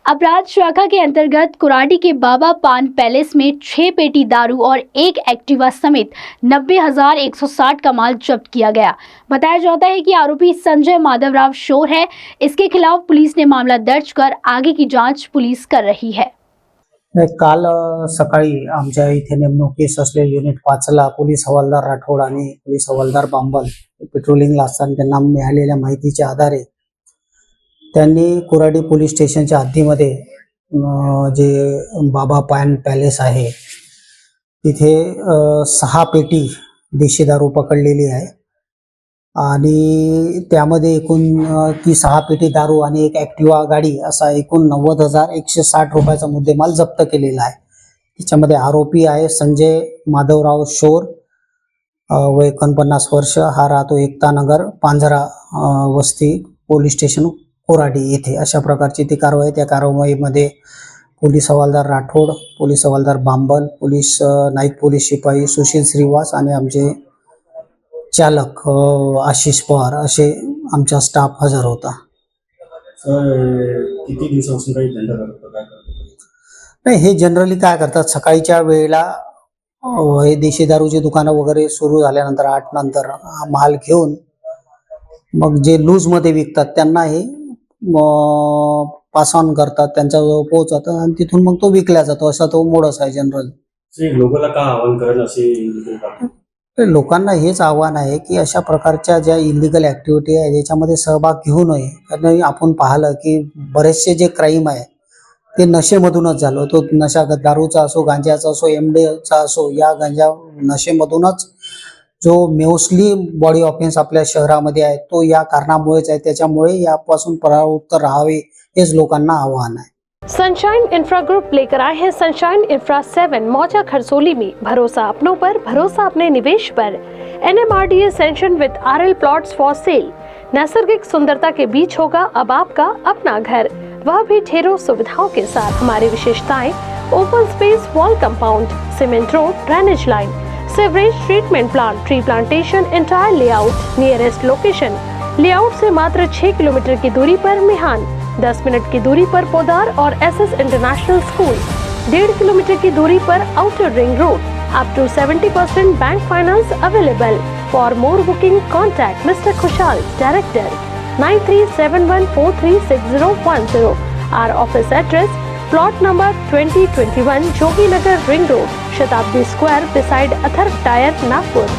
अपराध शाखा के अंतर्गत कुराडी के बाबा पान पैलेस में 6 पेटी दारू और एक एक्टिवा समेत 90,160 का माल जब्त किया गया। बताया जाता है कि आरोपी संजय माधवराव शोर है। इसके खिलाफ पुलिस ने मामला दर्ज कर आगे की जांच पुलिस कर रही है। काल सकाळी आमच्या इथे नेमणुकीस असलेले युनिट 5ला पोलीस हवालदार राठोड आणि पोलीस हवालदार बांबल पेट्रोलिंगला असताना त्यांना मिळालेल्या माहितीच्या आधारे त्यांनी कुराडी पोलीस स्टेशनच्या हद्दीमध्ये जे बाबा पान पॅलेस आहे तिथे 6 पेटी देशी दारू पकडलेली आहे आणि त्यामध्ये एकूण ती 6 पेटी दारू आणि एक ॲक्टिवा गाडी असा एकूण 90,160 रुपयाचा मुद्देमाल जप्त केलेला आहे। त्याच्यामध्ये आरोपी आहे संजय माधवराव शोर, वय 49 वर्ष, हा राहतो एकता नगर पांझरा वस्ती पोलीस स्टेशन कुराडी येथे। अशा प्रकारची ती कारवाई। त्या कारवाईमध्ये पोलीस हवालदार राठोड, पोलीस हवालदार बांबल, पोलीस नाईक पोलीस शिपाई सुशील श्रीवास आणि आमचे चालक आशिष पवार असे आमचा स्टाफ हजर होता। किती दिवसापासून काही धंदा करतात काय करतात? नाही, हे जनरली काय करतात, सकाळीच्या वेळेला हे देशी दारूची दुकानं वगैरे सुरू झाल्यानंतर 8 नंतर माल घेऊन मग जे लूज मध्ये विकतात त्यांना हे पास ऑन करतात, त्यांच्याजवळ पोहोचतात आणि तिथून मग तो विकला जातो। असा तो मोडस आहे जनरल। लोकांना का आवाहन करेल असे लोकांना हेच आव्हान आहे की अशा प्रकारच्या ज्या इलिगल ऍक्टिव्हिटी आहे त्याच्यामध्ये सहभाग घेऊ नये। कारण आपण पाहिलं की बरेचसे जे क्राईम आहे ते नशेमधूनच झालं। तो नशा दारूचा असो, गांजाचा असो, एमडीचा असो, या गांजा नशेमधूनच जो मोस्टली बॉडी ऑफेन्स आपल्या शहरामध्ये आहे तो या कारणामुळेच आहे। त्याच्यामुळे यापासून परावृत्त राहावे हेच लोकांना आव्हान आहे। सनशाइन इंफ्रा ग्रुप लेकर आए हैं सनशाइन इंफ्रा 7 मौजा खरसोली में। भरोसा अपनों पर, भरोसा अपने निवेश पर। NMRDA सैंक्शन विद RL प्लॉट्स फॉर सेल। नैसर्गिक सुंदरता के बीच होगा अब आपका अपना घर, वह भी ढेरों सुविधाओं के साथ। हमारी विशेषताएं: open space wall compound, cement road, drainage line, sewerage treatment plant, tree plantation, entire layout, nearest location. Layout से मात्र 6 किलोमीटर की दूरी पर मिहान, 10 मिनट की दूरी पर पोदार और SS इंटरनेशनल स्कूल, 1.5 किलोमीटर की दूरी पर outer ring road. Up to 70% bank finance available. For more booking contact mister Khushal, director, 9371436010। Our office address: plot number 2021 Jogi Nagar ring road, Shatabdi square, beside Atharva tyre, Nagpur.